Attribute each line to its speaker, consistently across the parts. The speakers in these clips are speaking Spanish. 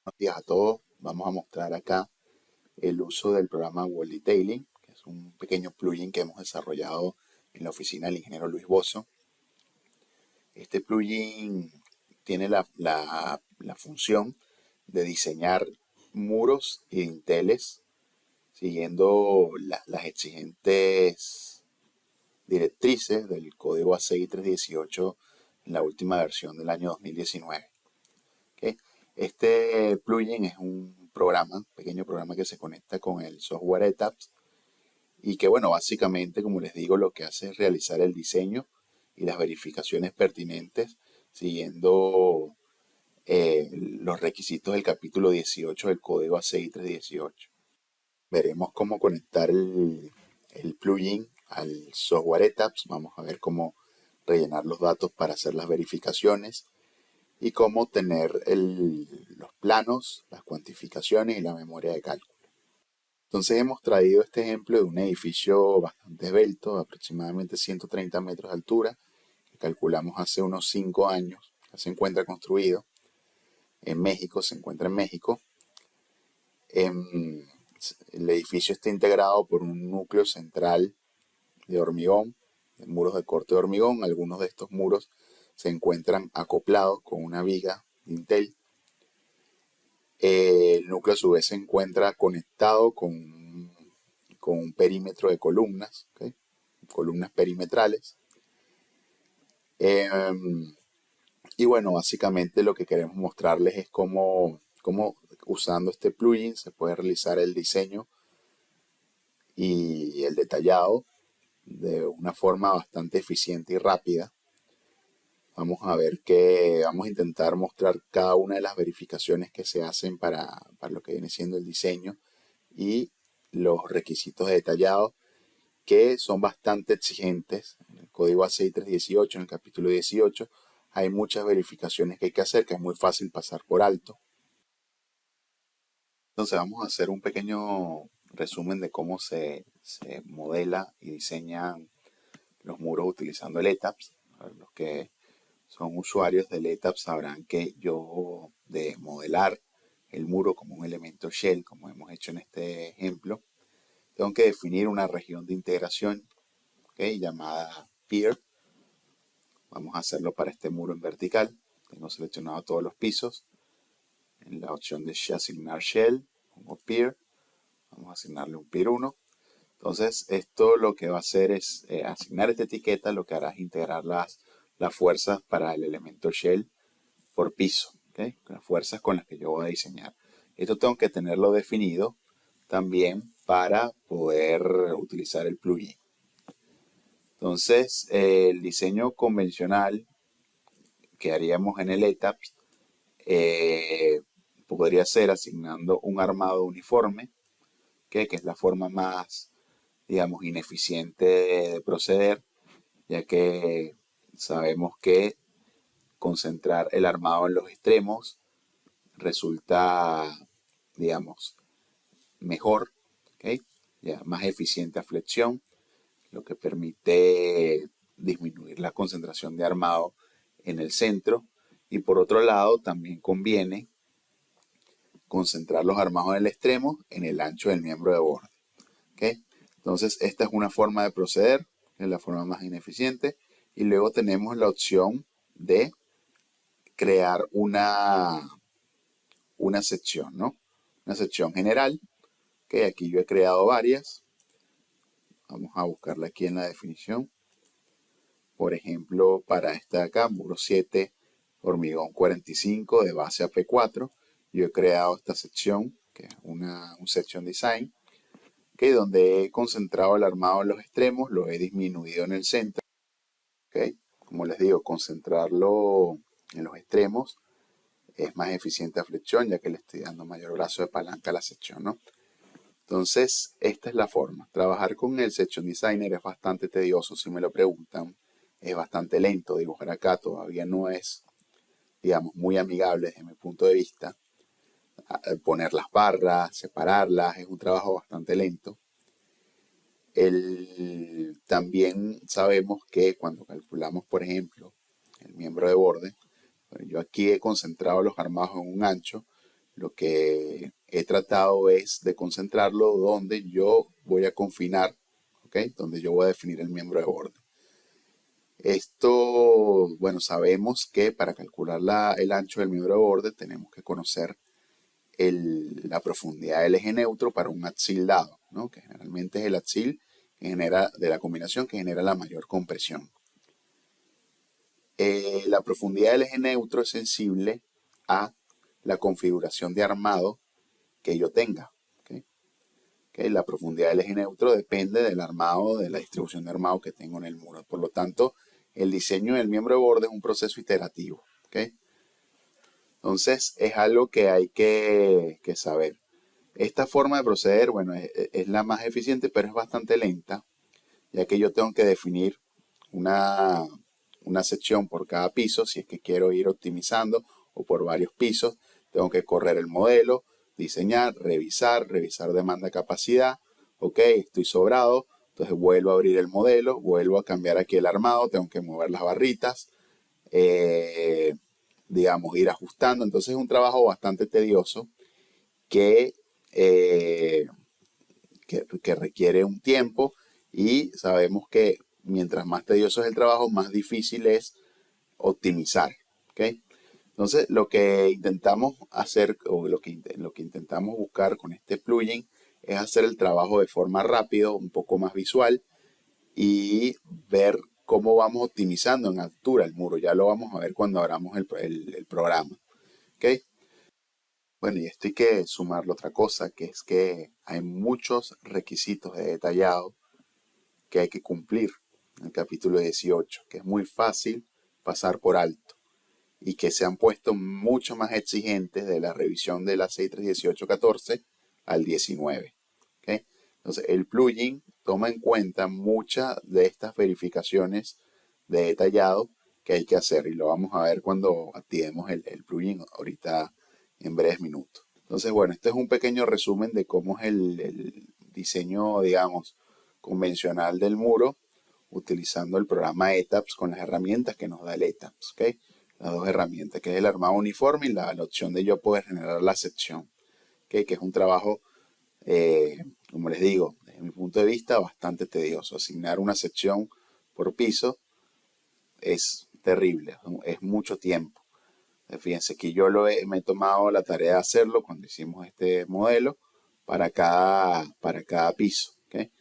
Speaker 1: Buenos días a todos. Vamos a mostrar acá el uso del programa Wall Detailing, que es un pequeño plugin que hemos desarrollado en la oficina del ingeniero Luis Bozo. Este plugin tiene la función de diseñar muros y dinteles siguiendo las exigentes directrices del código ACI 318 en la última versión del año 2019. ¿Okay? Este plugin es un programa, pequeño programa que se conecta con el software ETABS y que, bueno, básicamente, como les digo, lo que hace es realizar el diseño y las verificaciones pertinentes siguiendo los requisitos del capítulo 18 del código ACI 318. Veremos cómo conectar el plugin al software ETABS. Vamos a ver cómo rellenar los datos para hacer las verificaciones y cómo tener los planos, las cuantificaciones y la memoria de cálculo. Entonces hemos traído este ejemplo de un edificio bastante esbelto, aproximadamente 130 metros de altura, que calculamos hace unos 5 años. Ya se encuentra construido en México, se encuentra en México. El edificio está integrado por un núcleo central de hormigón, de muros de corte de hormigón. Algunos de estos muros se encuentran acoplados con una viga dintel. El núcleo a su vez se encuentra conectado con un perímetro de columnas, ¿okay? Columnas perimetrales. Y bueno, básicamente lo que queremos mostrarles es cómo usando este plugin se puede realizar el diseño y el detallado de una forma bastante eficiente y rápida. Vamos a intentar mostrar cada una de las verificaciones que se hacen para lo que viene siendo el diseño y los requisitos detallados que son bastante exigentes. En el código ACI 318, en el capítulo 18, hay muchas verificaciones que hay que hacer, que es muy fácil pasar por alto. Entonces vamos a hacer un pequeño resumen de cómo se modela y diseñan los muros utilizando el ETABS. Los que son usuarios del ETABS sabrán que yo, de modelar el muro como un elemento shell, como hemos hecho en este ejemplo, tengo que definir una región de integración, ¿okay?, llamada Pier. Vamos a hacerlo para este muro en vertical. Tengo seleccionado todos los pisos. En la opción de asignar shell, pongo Pier. Vamos a asignarle un Pier 1. Entonces, esto lo que va a hacer es asignar esta etiqueta. Lo que hará es integrar las fuerzas para el elemento shell por piso, ¿okay?, las fuerzas con las que yo voy a diseñar. Esto tengo que tenerlo definido también para poder utilizar el plugin. Entonces, el diseño convencional que haríamos en el ETABS podría ser asignando un armado uniforme, que es la forma más, digamos, ineficiente de proceder, ya que sabemos que concentrar el armado en los extremos resulta, digamos, mejor, ¿okay?, ya más eficiente a flexión, lo que permite disminuir la concentración de armado en el centro. Y por otro lado, también conviene concentrar los armados en el extremo en el ancho del miembro de borde. ¿Okay? Entonces, esta es una forma de proceder, es la forma más ineficiente. Y luego tenemos la opción de crear una sección, ¿no? Una sección general, que aquí yo he creado varias. Vamos a buscarla aquí en la definición. Por ejemplo, para esta de acá, muro 7, hormigón 45 de base a P4, yo he creado esta sección, que es un section design, que donde he concentrado el armado en los extremos, lo he disminuido en el centro. ¿Okay? Como les digo, concentrarlo en los extremos es más eficiente a flexión, ya que le estoy dando mayor brazo de palanca a la sección, ¿no? Entonces, esta es la forma. Trabajar con el Section Designer es bastante tedioso, si me lo preguntan. Es bastante lento. Dibujar acá todavía no es, digamos, muy amigable desde mi punto de vista. Poner las barras, separarlas, es un trabajo bastante lento. También sabemos que cuando calculamos, por ejemplo, el miembro de borde, bueno, yo aquí he concentrado los armados en un ancho. lo que he tratado es de concentrarlo donde yo voy a confinar, ¿ok? Donde yo voy a definir el miembro de borde. Esto, bueno, sabemos que para calcular el ancho del miembro de borde tenemos que conocer la profundidad del eje neutro para un axil dado, ¿no? Que generalmente es el axil que genera, de la combinación que genera la mayor compresión. La profundidad del eje neutro es sensible a la configuración de armado que yo tenga. ¿Okay? ¿Okay? La profundidad del eje neutro depende del armado, de la distribución de armado que tengo en el muro. Por lo tanto, el diseño del miembro de borde es un proceso iterativo. ¿Okay? Entonces, es algo que hay que saber. Esta forma de proceder, bueno, es la más eficiente, pero es bastante lenta, ya que yo tengo que definir una sección por cada piso, si es que quiero ir optimizando, o por varios pisos. Tengo que correr el modelo, diseñar, revisar demanda capacidad. Ok, estoy sobrado, entonces vuelvo a abrir el modelo, vuelvo a cambiar aquí el armado, tengo que mover las barritas, digamos, ir ajustando. Entonces es un trabajo bastante tedioso que, eh, que requiere un tiempo, y sabemos que mientras más tedioso es el trabajo, más difícil es optimizar. ¿Okay? Entonces, lo que intentamos hacer, o lo que intentamos buscar con este plugin, es hacer el trabajo de forma rápida, un poco más visual, y ver cómo vamos optimizando en altura el muro. Ya lo vamos a ver cuando abramos el programa. ¿Okay? Bueno, y esto hay que sumarle otra cosa, que es que hay muchos requisitos de detallado que hay que cumplir en el capítulo 18, que es muy fácil pasar por alto, y que se han puesto mucho más exigentes de la revisión de la 6.3.18.14 al 19. ¿Okay? Entonces, el plugin toma en cuenta muchas de estas verificaciones de detallado que hay que hacer, y lo vamos a ver cuando activemos el plugin ahorita en breves minutos. Entonces, bueno, este es un pequeño resumen de cómo es el diseño, digamos, convencional del muro, utilizando el programa ETABS con las herramientas que nos da el ETABS. ¿Okay? Las dos herramientas, que es el armado uniforme y la opción de yo poder generar la sección. ¿Okay? Que es un trabajo, como les digo, desde mi punto de vista, bastante tedioso. Asignar una sección por piso es terrible, es mucho tiempo. Fíjense que yo me he tomado la tarea de hacerlo cuando hicimos este modelo para cada piso. ¿Okay?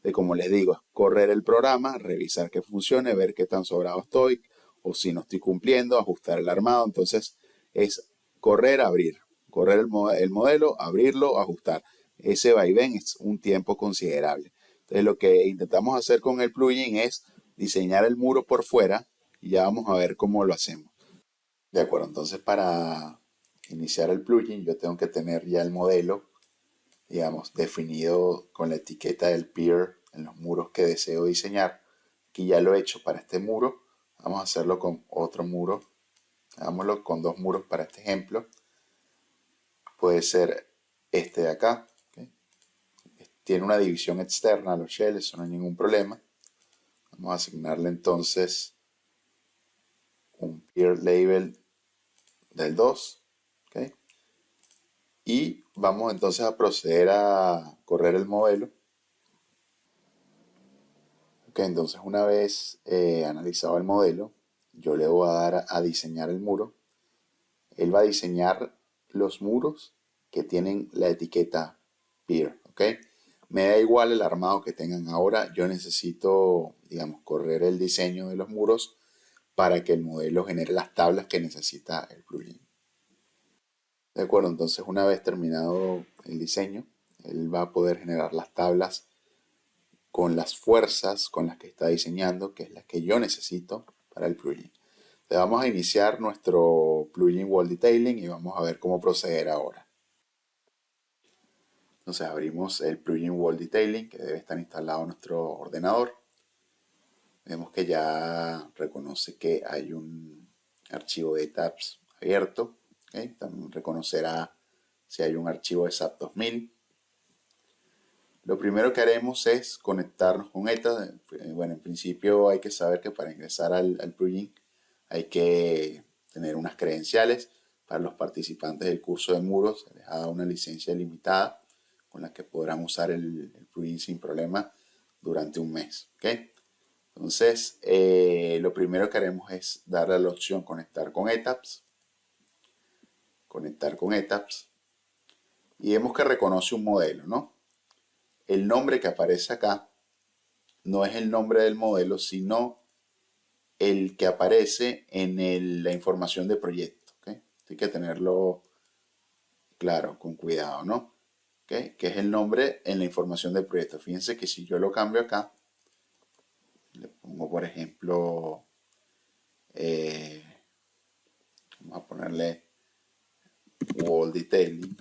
Speaker 1: De, como les digo, es correr el programa, revisar que funcione, ver qué tan sobrado estoy, o si no estoy cumpliendo, ajustar el armado. Entonces es correr, abrir, correr el modelo, abrirlo, ajustar. Ese vaivén es un tiempo considerable. Entonces lo que intentamos hacer con el plugin es diseñar el muro por fuera, y ya vamos a ver cómo lo hacemos. De acuerdo, entonces para iniciar el plugin yo tengo que tener ya el modelo, digamos, definido con la etiqueta del peer en los muros que deseo diseñar. Aquí ya lo he hecho para este muro. Vamos a hacerlo con otro muro. Hagámoslo con dos muros para este ejemplo. Puede ser este de acá. ¿Okay? Tiene una división externa a los shells, eso no hay ningún problema. Vamos a asignarle entonces un peer label del 2. ¿Okay? Y vamos entonces a proceder a correr el modelo. Ok, entonces una vez analizado el modelo, yo le voy a dar a diseñar el muro. Él va a diseñar los muros que tienen la etiqueta peer. ¿Ok? Me da igual el armado que tengan ahora. Yo necesito, digamos, correr el diseño de los muros para que el modelo genere las tablas que necesita el plugin. De acuerdo, entonces una vez terminado el diseño, él va a poder generar las tablas con las fuerzas con las que está diseñando, que es las que yo necesito para el plugin. Entonces vamos a iniciar nuestro plugin Wall Detailing y vamos a ver cómo proceder ahora. Entonces abrimos el plugin Wall Detailing, que debe estar instalado en nuestro ordenador. Vemos que ya reconoce que hay un archivo de tabs abierto. ¿Okay? También reconocerá si hay un archivo de SAP 2000. Lo primero que haremos es conectarnos con ETA. Bueno, en principio hay que saber que para ingresar al plugin hay que tener unas credenciales. para los participantes del curso de muros se les ha dado una licencia limitada con la que podrán usar el plugin sin problema durante un mes. ¿Okay? Entonces, lo primero que haremos es darle a la opción conectar con ETAPS. Conectar con ETAPS. Y vemos que reconoce un modelo, ¿no? El nombre que aparece acá no es el nombre del modelo, sino el que aparece en la información de proyecto. ¿Okay? Hay que tenerlo claro, con cuidado, ¿no? ¿Okay? Que es el nombre en la información del proyecto. Fíjense que si yo lo cambio acá, le pongo por ejemplo, vamos a ponerle wall detailing.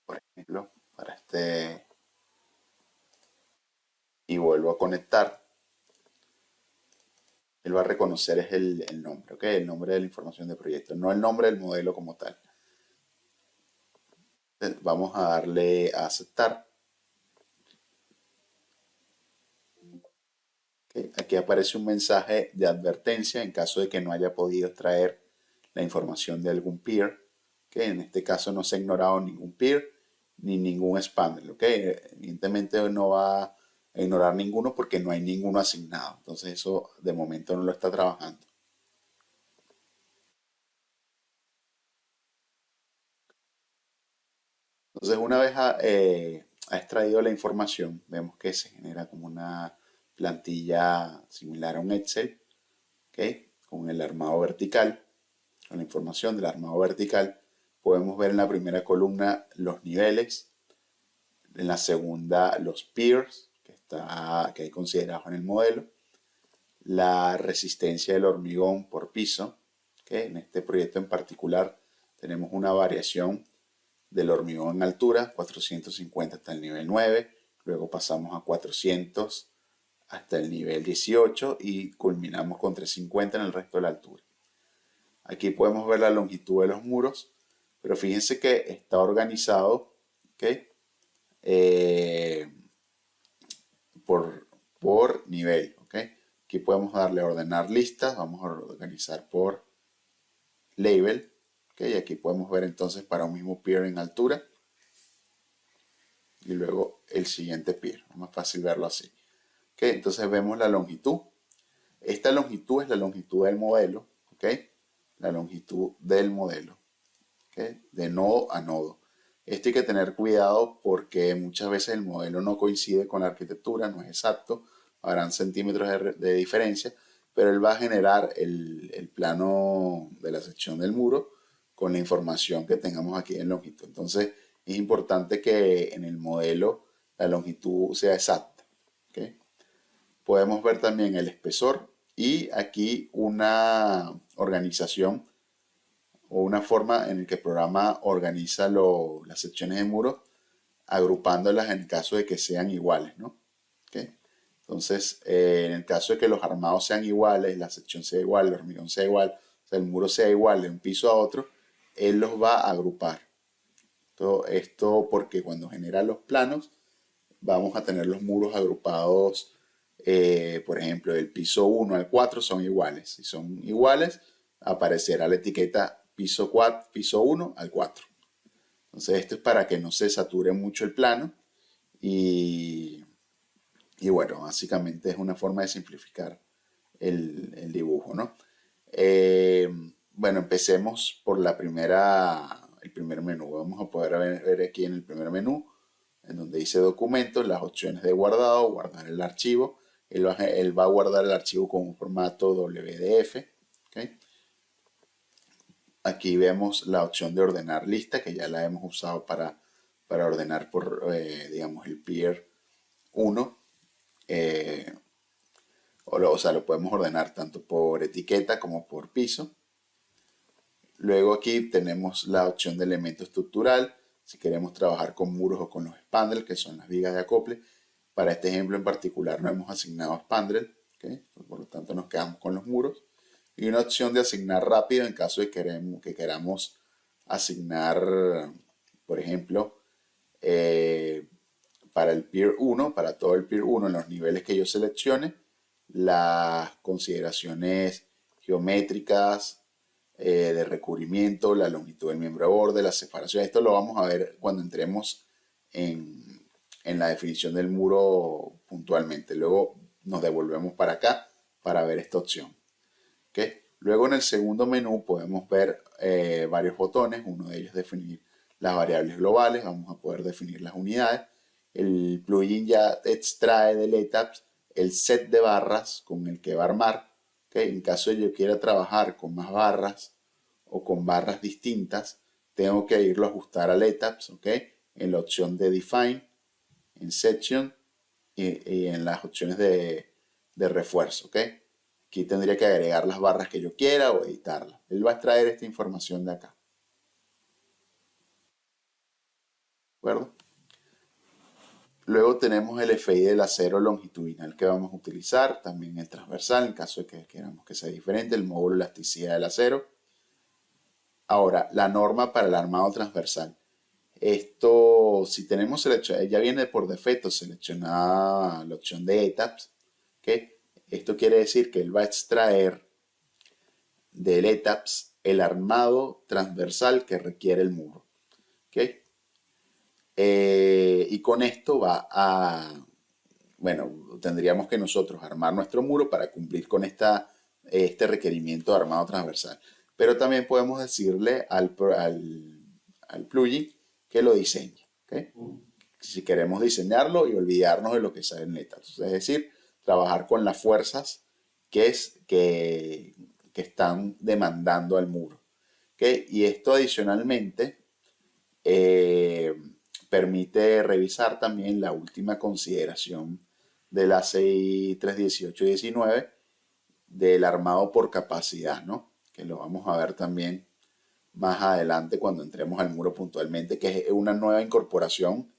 Speaker 1: Por ejemplo, para este, y vuelvo a conectar, él va a reconocer es el nombre, ¿ok? El nombre de la información de proyecto, no el nombre del modelo como tal. Entonces, vamos a darle a aceptar. ¿Okay? Aquí aparece un mensaje de advertencia en caso de que no haya podido extraer la información de algún peer. ¿Okay? En este caso no se ha ignorado ningún peer ni ningún spandrel. ¿Okay? Evidentemente no va a ignorar ninguno porque no hay ninguno asignado. Entonces eso de momento no lo está trabajando. Entonces una vez ha extraído la información, vemos que se genera como una plantilla similar a un Excel, ¿okay? Con el armado vertical, con la información del armado vertical. Podemos ver en la primera columna los niveles, en la segunda los peers que hay considerados en el modelo, la resistencia del hormigón por piso, que en este proyecto en particular tenemos una variación del hormigón en altura, 450 hasta el nivel 9, luego pasamos a 400 hasta el nivel 18 y culminamos con 350 en el resto de la altura. Aquí podemos ver la longitud de los muros, pero fíjense que está organizado, ¿okay? Por nivel. ¿Okay? Aquí podemos darle a ordenar listas, vamos a organizar por label. ¿Okay? Y aquí podemos ver entonces para un mismo peer en altura y luego el siguiente peer. Es más fácil verlo así. ¿Okay? Entonces vemos la longitud. Esta longitud es la longitud del modelo. ¿Okay? La longitud del modelo. ¿Okay? De nodo a nodo. Esto hay que tener cuidado porque muchas veces el modelo no coincide con la arquitectura, no es exacto, habrán centímetros de diferencia, pero él va a generar el plano de la sección del muro con la información que tengamos aquí en longitud. Entonces es importante que en el modelo la longitud sea exacta. ¿Okay? Podemos ver también el espesor y aquí una organización o una forma en la que el programa organiza las secciones de muro agrupándolas en el caso de que sean iguales, ¿no? ¿Okay? Entonces, en el caso de que los armados sean iguales, la sección sea igual, el hormigón sea igual, o sea, el muro sea igual de un piso a otro, él los va a agrupar. Todo esto porque cuando genera los planos, vamos a tener los muros agrupados, por ejemplo, del piso 1 al 4 son iguales. Si son iguales, aparecerá la etiqueta piso 4, piso 1 al 4. Entonces esto es para que no se sature mucho el plano y, bueno, básicamente es una forma de simplificar el dibujo, ¿no? Bueno, empecemos por el primer menú. Vamos a poder ver aquí en el primer menú, en donde dice documentos, las opciones de guardado, guardar el archivo. Él va a guardar el archivo con un formato WDF. ¿Okay? Aquí vemos la opción de ordenar lista, que ya la hemos usado para ordenar por, digamos, el peer 1. O sea, lo podemos ordenar tanto por etiqueta como por piso. Luego aquí tenemos la opción de elemento estructural. Si queremos trabajar con muros o con los spandrel, que son las vigas de acople. Para este ejemplo en particular no hemos asignado spandrel. ¿Okay? Por lo tanto nos quedamos con los muros. Y una opción de asignar rápido en caso de que queramos asignar, por ejemplo, para el Pier 1, para todo el Pier 1, en los niveles que yo seleccione, las consideraciones geométricas, de recubrimiento, la longitud del miembro de borde, la separación. Esto lo vamos a ver cuando entremos en la definición del muro puntualmente. Luego nos devolvemos para acá para ver esta opción. ¿Okay? Luego en el segundo menú podemos ver varios botones. Uno de ellos es definir las variables globales. Vamos a poder definir las unidades. El plugin ya extrae del ETABS el set de barras con el que va a armar. ¿Okay? En caso de yo quiera trabajar con más barras o con barras distintas, tengo que irlo a ajustar al ETABS, ¿okay? En la opción de Define, en Section y en las opciones de refuerzo, ¿okay? Aquí tendría que agregar las barras que yo quiera o editarlas. Él va a extraer esta información de acá. ¿De acuerdo? Luego tenemos el FI del acero longitudinal que vamos a utilizar, también el transversal, en caso de que queramos que sea diferente, el módulo de elasticidad del acero. Ahora, la norma para el armado transversal. Esto, si tenemos seleccionado, ya viene por defecto seleccionada la opción de ETABS, ¿okay? Esto quiere decir que él va a extraer del ETABS el armado transversal que requiere el muro, ¿okay? Y con esto bueno, tendríamos que nosotros armar nuestro muro para cumplir con este requerimiento de armado transversal. Pero también podemos decirle al plugin que lo diseñe, ¿okay? Si queremos diseñarlo y olvidarnos de lo que sale en ETABS. Es decir, trabajar con las fuerzas que están demandando al muro, ¿okay? Y esto adicionalmente permite revisar también la última consideración de la ACI 318-19 del armado por capacidad, ¿no? Que lo vamos a ver también más adelante cuando entremos al muro puntualmente, que es una nueva incorporación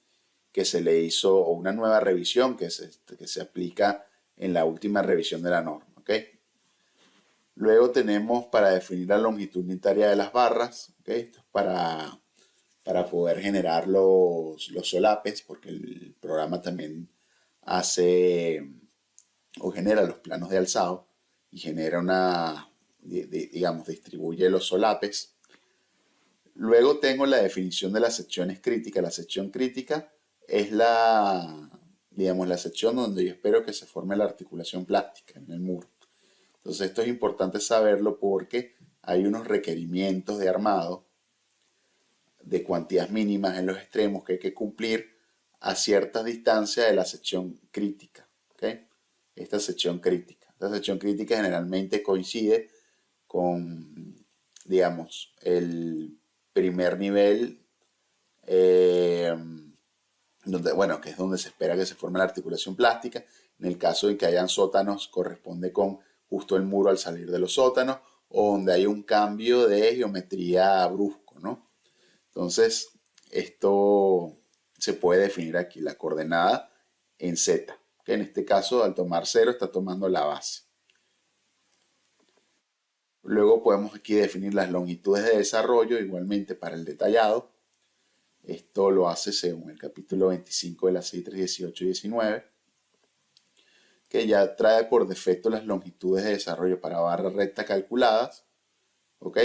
Speaker 1: que se le hizo, o una nueva revisión que se aplica en la última revisión de la norma, ¿ok? Luego tenemos para definir la longitud unitaria de las barras, ¿ok? Esto es para poder generar los solapes, porque el programa también hace o genera los planos de alzado y genera digamos, distribuye los solapes. Luego tengo la definición de las secciones críticas. La sección crítica es digamos, la sección donde yo espero que se forme la articulación plástica en el muro. Entonces esto es importante saberlo porque hay unos requerimientos de armado de cuantías mínimas en los extremos que hay que cumplir a ciertas distancias de la sección crítica, ¿okay? Esta sección crítica generalmente coincide con, digamos, el primer nivel, bueno, que es donde se espera que se forme la articulación plástica. En el caso de que hayan sótanos, corresponde con justo el muro al salir de los sótanos, o donde hay un cambio de geometría brusco, ¿no? Entonces, esto se puede definir aquí, la coordenada en Z, que en este caso al tomar 0 está tomando la base. Luego podemos aquí definir las longitudes de desarrollo igualmente para el detallado. Esto lo hace según el capítulo 25 de la CI 318-19, que ya trae por defecto las longitudes de desarrollo para barra recta calculadas, ¿ok?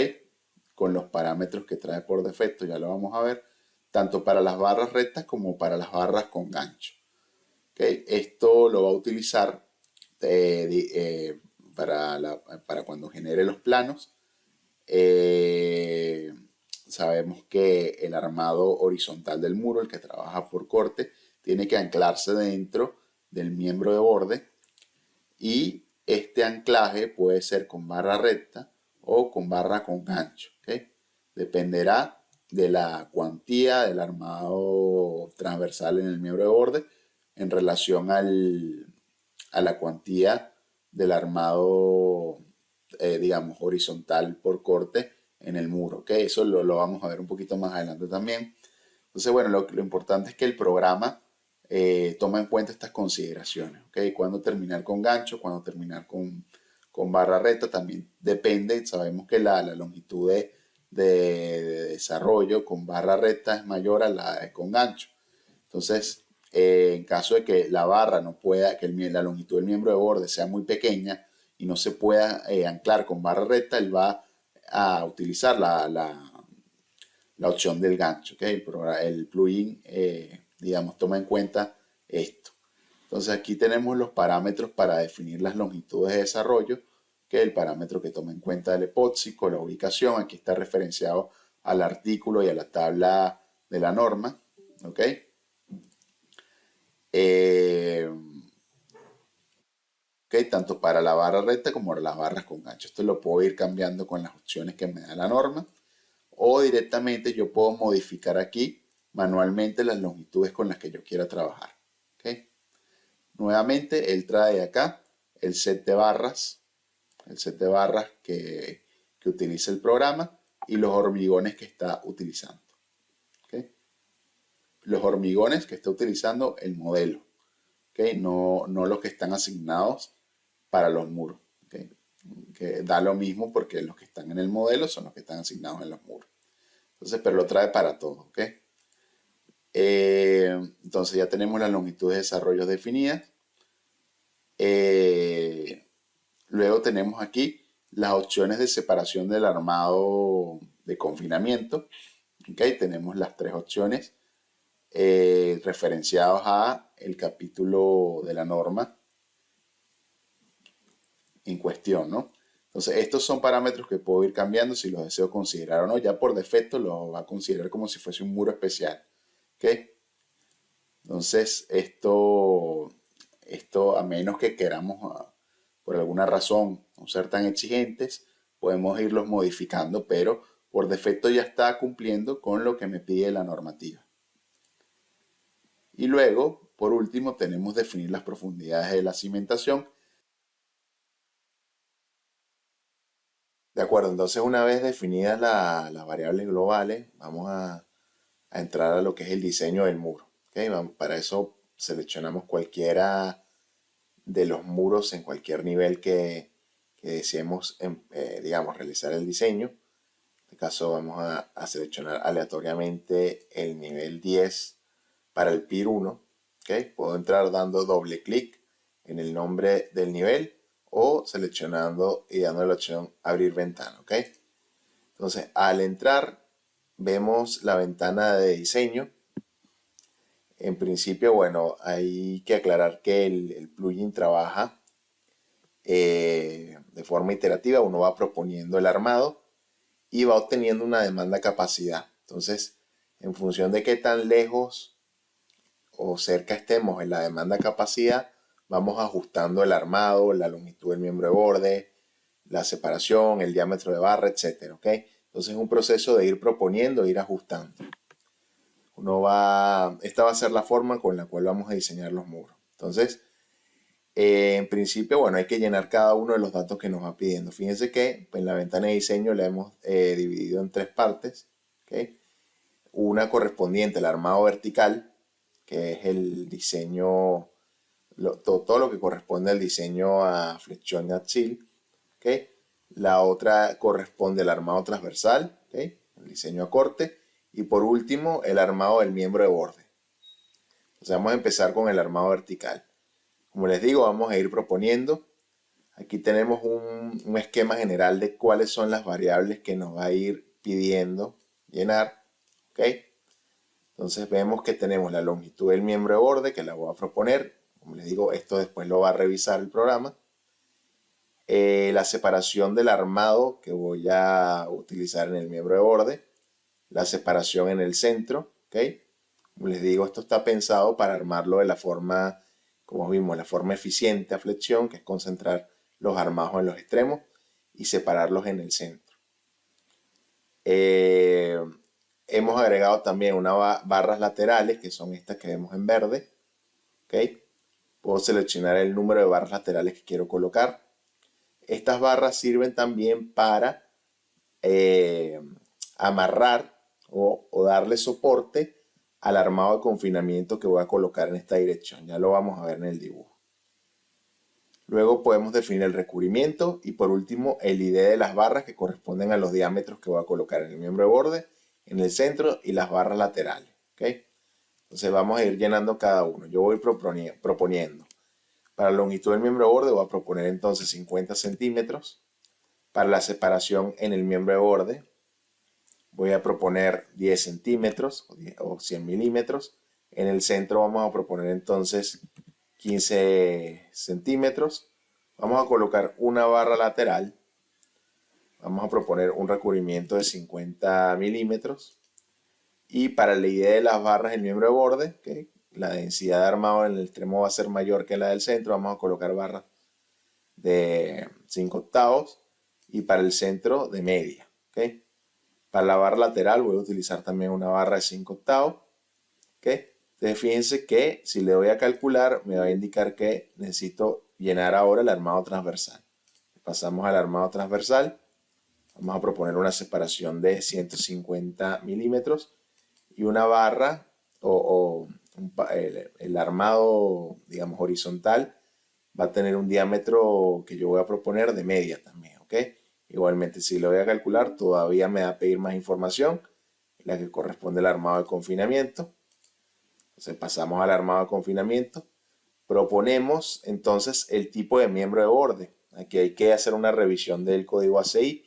Speaker 1: Con los parámetros que trae por defecto, ya lo vamos a ver, tanto para las barras rectas como para las barras con gancho. ¿Okay? Esto lo va a utilizar para cuando genere los planos. Sabemos que el armado horizontal del muro, el que trabaja por corte, tiene que anclarse dentro del miembro de borde, y este anclaje puede ser con barra recta o con barra con gancho, ¿okay? Dependerá de la cuantía del armado transversal en el miembro de borde en relación a la cuantía del armado, digamos, horizontal por corte en el muro, ¿okay? Eso lo vamos a ver un poquito más adelante también. Entonces, bueno, lo importante es que el programa toma en cuenta estas consideraciones, ¿okay? Cuándo terminar con gancho, cuándo terminar con barra recta, también depende. Sabemos que la longitud de desarrollo con barra recta es mayor a la de con gancho. Entonces, en caso de que la barra no pueda, que la longitud del miembro de borde sea muy pequeña y no se pueda anclar con barra recta, él va a utilizar la opción del gancho. ¿Okay? El plugin, digamos, toma en cuenta esto. Entonces aquí tenemos los parámetros para definir las longitudes de desarrollo, que es el parámetro que toma en cuenta el epoxi con la ubicación. Aquí está referenciado al artículo y a la tabla de la norma. ¿Ok? Tanto para la barra recta como para las barras con gancho. Esto lo puedo ir cambiando con las opciones que me da la norma. O directamente yo puedo modificar aquí manualmente las longitudes con las que yo quiera trabajar. ¿Okay? Nuevamente, él trae acá el set de barras, que utiliza el programa y los hormigones que está utilizando. ¿Okay? Los hormigones que está utilizando el modelo. ¿Okay? No los que están asignados para los muros. ¿Okay? Que da lo mismo porque los que están en el modelo son los que están asignados en los muros. Entonces, pero lo trae para todo. ¿Okay? Entonces ya tenemos las longitudes de desarrollo definidas. Luego tenemos aquí las opciones de separación del armado de confinamiento. ¿Okay? Tenemos las tres opciones referenciadas a el capítulo de la norma en cuestión, ¿no? Entonces, estos son parámetros que puedo ir cambiando si los deseo considerar o no. Ya por defecto lo va a considerar como si fuese un muro especial. ¿Okay? Entonces, esto a menos que queramos, por alguna razón, no ser tan exigentes, podemos irlos modificando, pero por defecto ya está cumpliendo con lo que me pide la normativa. Y luego, por último, tenemos definir las profundidades de la cimentación. De acuerdo, entonces una vez definidas las variables globales, vamos a entrar a lo que es el diseño del muro. ¿Okay? Para eso seleccionamos cualquiera de los muros en cualquier nivel que deseemos, digamos, realizar el diseño. En este caso vamos a seleccionar aleatoriamente el nivel 10 para el PIR 1. ¿Okay? Puedo entrar dando doble clic en el nombre del nivel o seleccionando y dando la opción abrir ventana. ¿Okay? Entonces, al entrar, vemos la ventana de diseño. En principio, bueno, hay que aclarar que el plugin trabaja de forma iterativa. Uno va proponiendo el armado y va obteniendo una demanda capacidad. Entonces, en función de qué tan lejos o cerca estemos en la demanda capacidad, vamos ajustando el armado, la longitud del miembro de borde, la separación, el diámetro de barra, etc. ¿Okay? Entonces es un proceso de ir proponiendo e ir ajustando. Esta va a ser la forma con la cual vamos a diseñar los muros. Entonces, en principio, bueno, hay que llenar cada uno de los datos que nos va pidiendo. Fíjense que en la ventana de diseño la hemos dividido en tres partes. ¿Okay? Una correspondiente al armado vertical, que es el diseño, todo lo que corresponde al diseño a flexión y axil. ¿Okay? La otra corresponde al armado transversal, ¿okay? El diseño a corte. Y por último, el armado del miembro de borde. Entonces vamos a empezar con el armado vertical. Como les digo, vamos a ir proponiendo. Aquí tenemos un esquema general de cuáles son las variables que nos va a ir pidiendo llenar. ¿Okay? Entonces vemos que tenemos la longitud del miembro de borde, que la voy a proponer. Como les digo, esto después lo va a revisar el programa. La separación del armado que voy a utilizar en el miembro de borde. La separación en el centro. ¿Okay? Como les digo, esto está pensado para armarlo de la forma, como vimos, la forma eficiente a flexión, que es concentrar los armados en los extremos y separarlos en el centro. Hemos agregado también unas barras laterales, que son estas que vemos en verde. ¿Okay? Puedo seleccionar el número de barras laterales que quiero colocar. Estas barras sirven también para amarrar o darle soporte al armado de confinamiento que voy a colocar en esta dirección. Ya lo vamos a ver en el dibujo. Luego podemos definir el recubrimiento y por último el ID de las barras que corresponden a los diámetros que voy a colocar en el miembro de borde, en el centro y las barras laterales. ¿Okay?
Speaker 2: Entonces vamos a ir llenando cada uno. Yo voy proponiendo. Para la longitud del miembro de borde voy a proponer entonces 50 centímetros. Para la separación en el miembro de borde voy a proponer 10 centímetros o 100 milímetros. En el centro vamos a proponer entonces 15 centímetros. Vamos a colocar una barra lateral. Vamos a proponer un recubrimiento de 50 milímetros. Y para la idea de las barras del miembro de borde, ¿okay? La densidad de armado en el extremo va a ser mayor que la del centro. Vamos a colocar barras de 5 octavos y para el centro de media. ¿Okay? Para la barra lateral voy a utilizar también una barra de 5 octavos. ¿Okay? Entonces fíjense que si le doy a calcular me va a indicar que necesito llenar ahora el armado transversal. Pasamos al armado transversal. Vamos a proponer una separación de 150 milímetros y una barra el armado, digamos, horizontal va a tener un diámetro que yo voy a proponer de media también, ¿ok? Igualmente, si lo voy a calcular, todavía me va a pedir más información, la que corresponde al armado de confinamiento. Entonces pasamos al armado de confinamiento. Proponemos entonces el tipo de miembro de borde. Aquí hay que hacer una revisión del código ACI.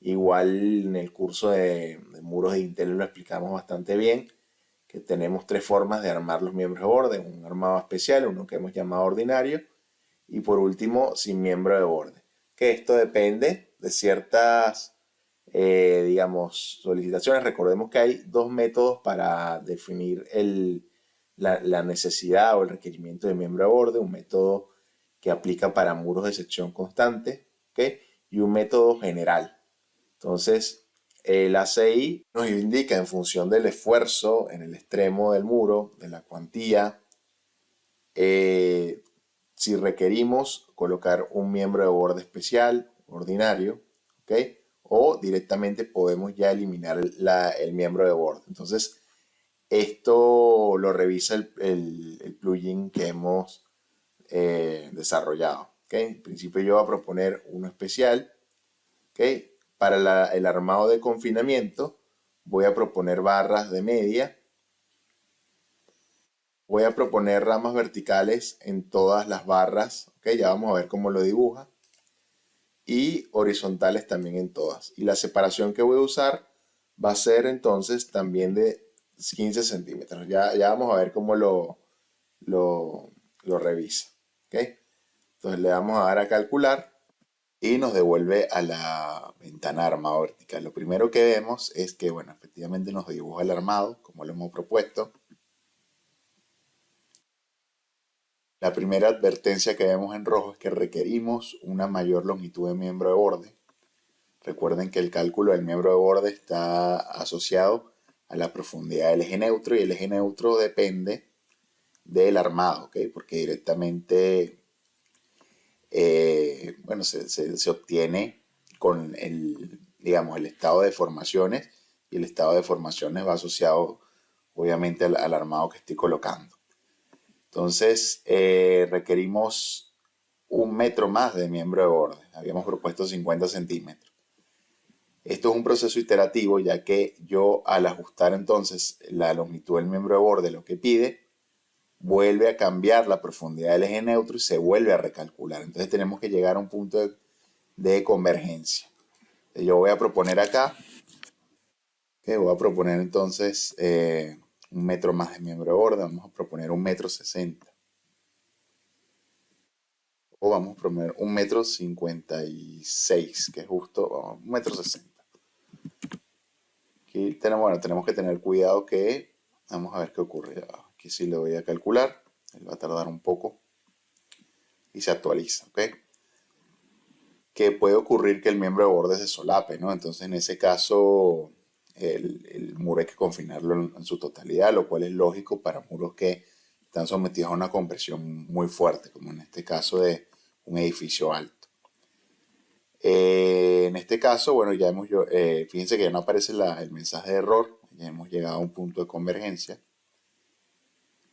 Speaker 2: Igual en el curso de muros de Intel lo explicamos bastante bien, que tenemos tres formas de armar los miembros de borde. Un armado especial, uno que hemos llamado ordinario, y por último sin miembro de borde. Que esto depende de ciertas, digamos, solicitaciones. Recordemos que hay dos métodos para definir la necesidad o el requerimiento de miembro de borde. Un método que aplica para muros de sección constante, ¿okay? Y un método general. Entonces, el ACI nos indica en función del esfuerzo en el extremo del muro, de la cuantía, si requerimos colocar un miembro de borde especial, ordinario, ¿ok? O directamente podemos ya eliminar el miembro de borde. Entonces, esto lo revisa el plugin que hemos desarrollado. ¿Okay? En principio yo voy a proponer uno especial. ¿Okay? Para el armado de confinamiento voy a proponer barras de media. Voy a proponer ramas verticales en todas las barras. ¿Okay? Ya vamos a ver cómo lo dibuja. Y horizontales también en todas. Y la separación que voy a usar va a ser entonces también de 15 centímetros. Ya vamos a ver cómo lo revisa. ¿Okay? Entonces le vamos a dar a calcular y nos devuelve a la ventana de armado vertical. Lo primero que vemos es que, bueno, efectivamente nos dibuja el armado como lo hemos propuesto. La primera advertencia que vemos en rojo es que requerimos una mayor longitud de miembro de borde. Recuerden que el cálculo del miembro de borde está asociado a la profundidad del eje neutro y el eje neutro depende del armado, ¿ok? Porque directamente bueno, se obtiene con digamos, el estado de formaciones y el estado de formaciones va asociado obviamente al armado que estoy colocando. Entonces requerimos 1 metro más de miembro de borde. Habíamos propuesto 50 centímetros. Esto es un proceso iterativo ya que yo al ajustar entonces la longitud del miembro de borde lo que pide, vuelve a cambiar la profundidad del eje neutro y se vuelve a recalcular. Entonces tenemos que llegar a un punto de convergencia. Yo voy a proponer acá, que voy a proponer entonces 1 metro más de miembro de borde, vamos a proponer 1,60 m. O vamos a proponer 1,56 m, que es justo 1,60 m. Aquí tenemos que tener cuidado que, vamos a ver qué ocurre. Aquí sí le voy a calcular, él va a tardar un poco y se actualiza, ¿ok? Que puede ocurrir que el miembro de borde se solape, ¿no? Entonces en ese caso el muro hay que confinarlo en su totalidad, lo cual es lógico para muros que están sometidos a una compresión muy fuerte, como en este caso de un edificio alto. En este caso, bueno, ya fíjense que ya no aparece el mensaje de error, ya hemos llegado a un punto de convergencia.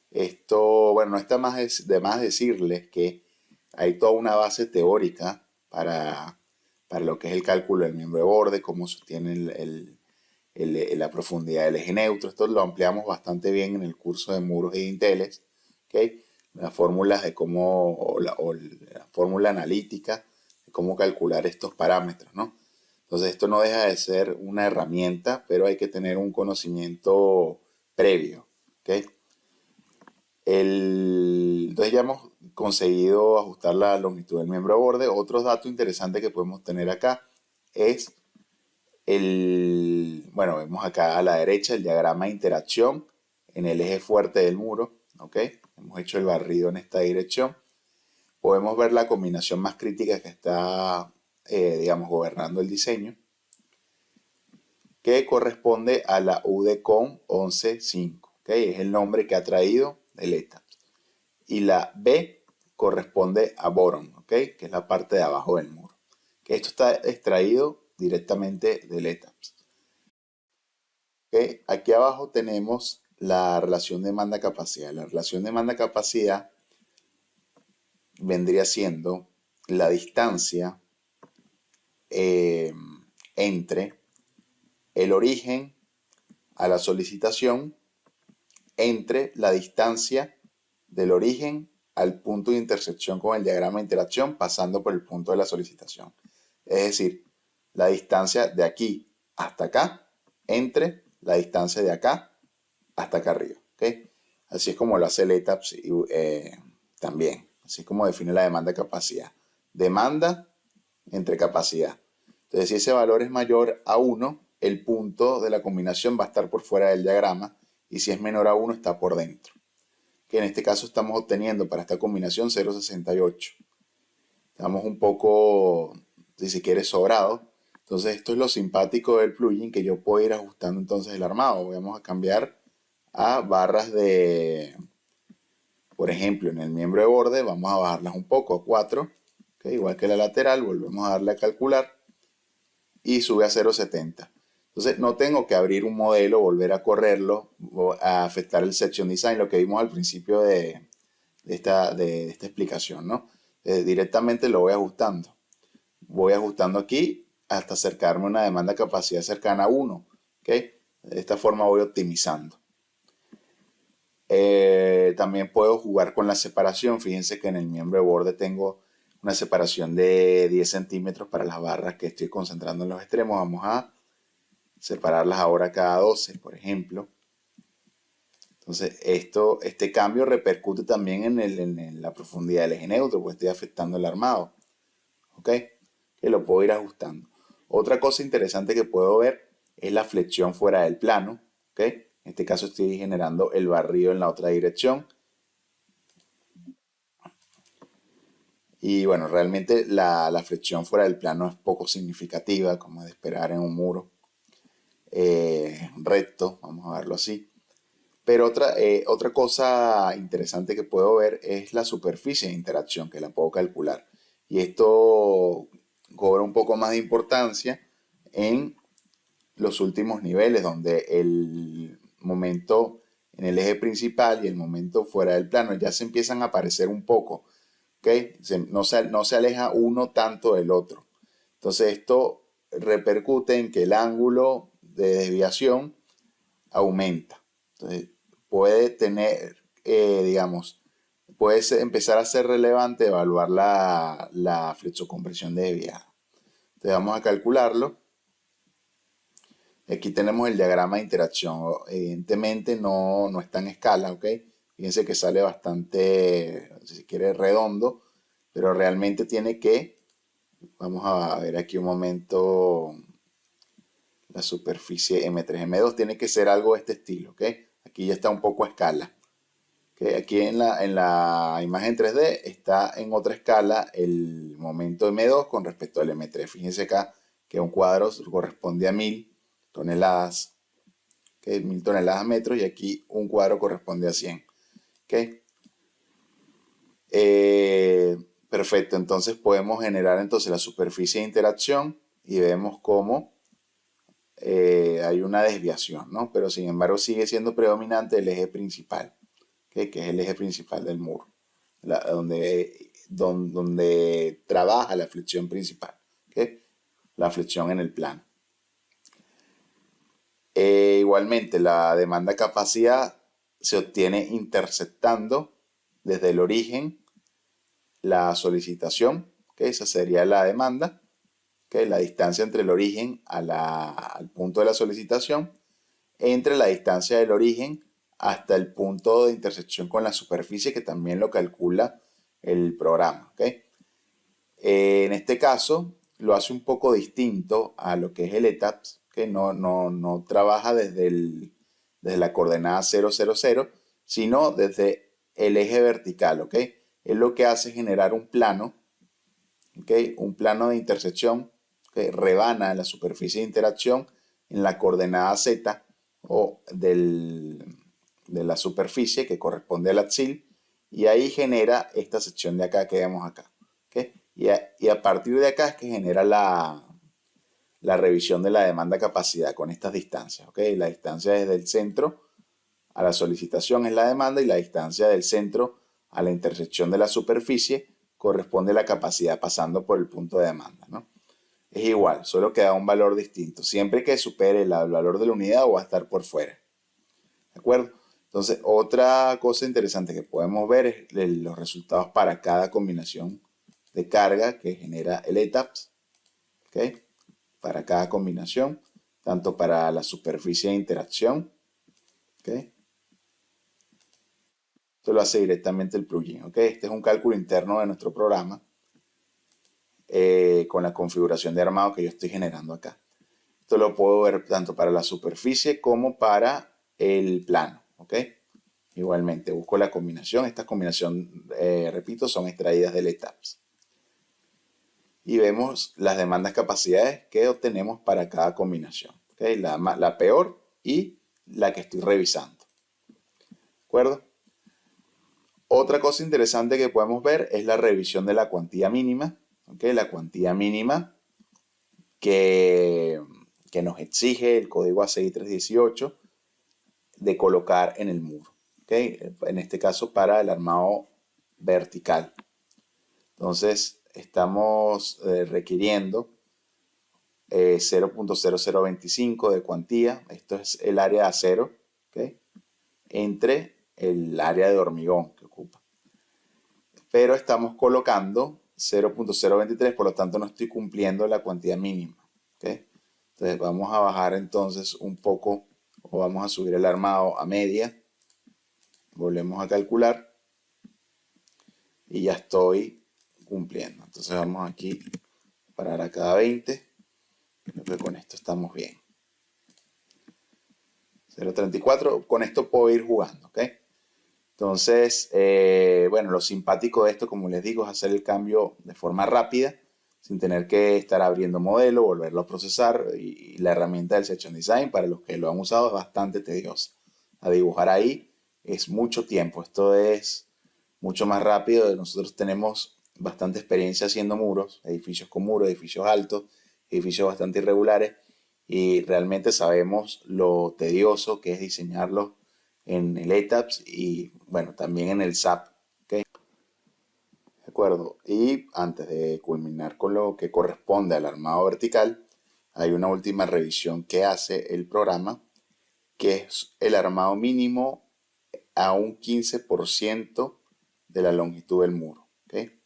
Speaker 2: Esto, bueno, no está de más decirles que hay toda una base teórica para lo que es el cálculo del miembro de borde, cómo sostiene la profundidad del eje neutro. Esto lo ampliamos bastante bien en el curso de muros y dinteles. ¿Okay? Las fórmulas de cómo, o la fórmula analítica de cómo calcular estos parámetros, ¿no? Entonces esto no deja de ser una herramienta, pero hay que tener un conocimiento previo. ¿Okay? Entonces ya hemos conseguido ajustar la longitud del miembro de borde. Otro dato interesante que podemos tener acá es bueno, vemos acá a la derecha el diagrama de interacción en el eje fuerte del muro. ¿Ok? Hemos hecho el barrido en esta dirección. Podemos ver la combinación más crítica que está, digamos, gobernando el diseño, que corresponde a la UDECOM 11.5. ¿Okay? Es el nombre que ha traído el ETA. Y la B corresponde a Boron, ¿okay? Que es la parte de abajo del muro. Que esto está extraído directamente del ETAPS. ¿Okay? Aquí abajo tenemos la relación demanda-capacidad. La relación demanda-capacidad vendría siendo la distancia entre el origen a la solicitación entre la distancia del origen al punto de intersección con el diagrama de interacción pasando por el punto de la solicitación. Es decir, la distancia de aquí hasta acá entre la distancia de acá hasta acá arriba. ¿Okay? Así es como lo hace el ETAPS también. Así es como define la demanda-capacidad. Demanda entre capacidad. Entonces, si ese valor es mayor a 1, el punto de la combinación va a estar por fuera del diagrama, y si es menor a 1 está por dentro. Que en este caso estamos obteniendo para esta combinación 0.68. Estamos un poco, si se quiere, sobrados. Entonces esto es lo simpático del plugin, que yo puedo ir ajustando entonces el armado. Vamos a cambiar a barras de, por ejemplo, en el miembro de borde vamos a bajarlas un poco a 4. ¿Okay? Igual que la lateral, volvemos a darle a calcular y sube a 0.70. Entonces no tengo que abrir un modelo, volver a correrlo, a afectar el section design, lo que vimos al principio de esta explicación, ¿no? Directamente lo voy ajustando. Voy ajustando aquí hasta acercarme a una demanda capacidad cercana a 1. ¿Okay? De esta forma voy optimizando. También puedo jugar con la separación. Fíjense que en el miembro de borde tengo una separación de 10 centímetros para las barras que estoy concentrando en los extremos. Vamos a separarlas ahora cada 12, por ejemplo. Entonces, este cambio repercute también en la profundidad del eje neutro, porque estoy afectando el armado. ¿Ok? Que lo puedo ir ajustando. Otra cosa interesante que puedo ver es la flexión fuera del plano. ¿Ok? En este caso estoy generando el barrido en la otra dirección. Y bueno, realmente la flexión fuera del plano es poco significativa, como es de esperar en un muro recto, vamos a verlo así. Pero otra cosa interesante que puedo ver es la superficie de interacción, que la puedo calcular. Y esto cobra un poco más de importancia en los últimos niveles, donde el momento en el eje principal y el momento fuera del plano ya se empiezan a parecer un poco. ¿Okay? No se aleja uno tanto del otro. Entonces esto repercute en que el ángulo de desviación aumenta. Entonces puede tener, digamos, puede empezar a ser relevante evaluar la flexocompresión de desviada. Entonces vamos a calcularlo. Aquí tenemos el diagrama de interacción. Evidentemente no está en escala, ¿ok? Fíjense que sale bastante, si se quiere, redondo, pero realmente tiene que, vamos a ver aquí un momento, la superficie M3, M2 tiene que ser algo de este estilo, ¿ok? Aquí ya está un poco a escala. ¿Okay? Aquí en la imagen 3D está en otra escala el momento M2 con respecto al M3. Fíjense acá que un cuadro corresponde a 1000 toneladas, ¿okay? 1000 toneladas a metros, y aquí un cuadro corresponde a 100. ¿Okay? Perfecto, entonces podemos generar entonces la superficie de interacción y vemos cómo hay una desviación, ¿no? Pero sin embargo sigue siendo predominante el eje principal, ¿okay? Que es el eje principal del muro, donde trabaja la flexión principal, ¿okay? La flexión en el plano.
Speaker 1: Igualmente, la demanda capacidad se obtiene interceptando desde el origen la solicitación, que esa sería la demanda, que la distancia entre el origen al punto de la solicitación, entre la distancia del origen hasta el punto de intersección con la superficie, que también lo calcula el programa. ¿Okay? En este caso, lo hace un poco distinto a lo que es el ETAPS, que no trabaja desde la coordenada 000, sino desde el eje vertical. ¿Okay? Él lo que hace es generar un plano, ¿okay? Un plano de intersección que rebana la superficie de interacción en la coordenada Z o de la superficie que corresponde al axil, y ahí genera esta sección de acá que vemos acá. ¿Okay? Y a partir de acá es que genera la revisión de la demanda capacidad con estas distancias. ¿Okay? La distancia desde el centro a la solicitación es la demanda, y la distancia del centro a la intersección de la superficie corresponde a la capacidad pasando por el punto de demanda, ¿no? Es igual, solo que da un valor distinto. Siempre que supere el valor de la unidad o va a estar por fuera. ¿De acuerdo? Entonces, otra cosa interesante que podemos ver es los resultados para cada combinación de carga que genera el ETAPS. ¿Okay? Para cada combinación, tanto para la superficie de interacción. ¿Okay? Esto lo hace directamente el plugin. ¿Okay? Este es un cálculo interno de nuestro programa con la configuración de armado que yo estoy generando acá. Esto lo puedo ver tanto para la superficie como para el plano. ¿Okay? Igualmente, busco la combinación. Esta combinación, repito, son extraídas del ETAPS. Y vemos las demandas capacidades que obtenemos para cada combinación. ¿Okay? La peor y la que estoy revisando. ¿De acuerdo? Otra cosa interesante que podemos ver es la revisión de la cuantía mínima. ¿Okay? La cuantía mínima que nos exige el código ACI 318 de colocar en el muro. ¿Okay? En este caso para el armado vertical. Entonces estamos requiriendo 0.0025 de cuantía. Esto es el área de acero, ¿okay? Entre el área de hormigón que ocupa. Pero estamos colocando 0.023, por lo tanto no estoy cumpliendo la cuantía mínima. ¿Okay? Entonces vamos a bajar entonces un poco, o vamos a subir el armado a media. Volvemos a calcular y ya estoy cumpliendo. Entonces vamos aquí a parar a cada 20. Creo que con esto estamos bien. 0.34, con esto puedo ir jugando, ¿ok? Entonces, bueno, lo simpático de esto, como les digo, es hacer el cambio de forma rápida, sin tener que estar abriendo modelo, volverlo a procesar, y la herramienta del Section Design, para los que lo han usado, es bastante tediosa. A dibujar ahí es mucho tiempo, esto es mucho más rápido. Nosotros tenemos bastante experiencia haciendo muros, edificios con muros, edificios altos, edificios bastante irregulares, y realmente sabemos lo tedioso que es diseñarlos en el ETAPS y bueno, también en el SAP. ¿Okay? De acuerdo. Y antes de culminar con lo que corresponde al armado vertical, hay una última revisión que hace el programa, que es el armado mínimo a un 15% de la longitud del muro. ¿Okay?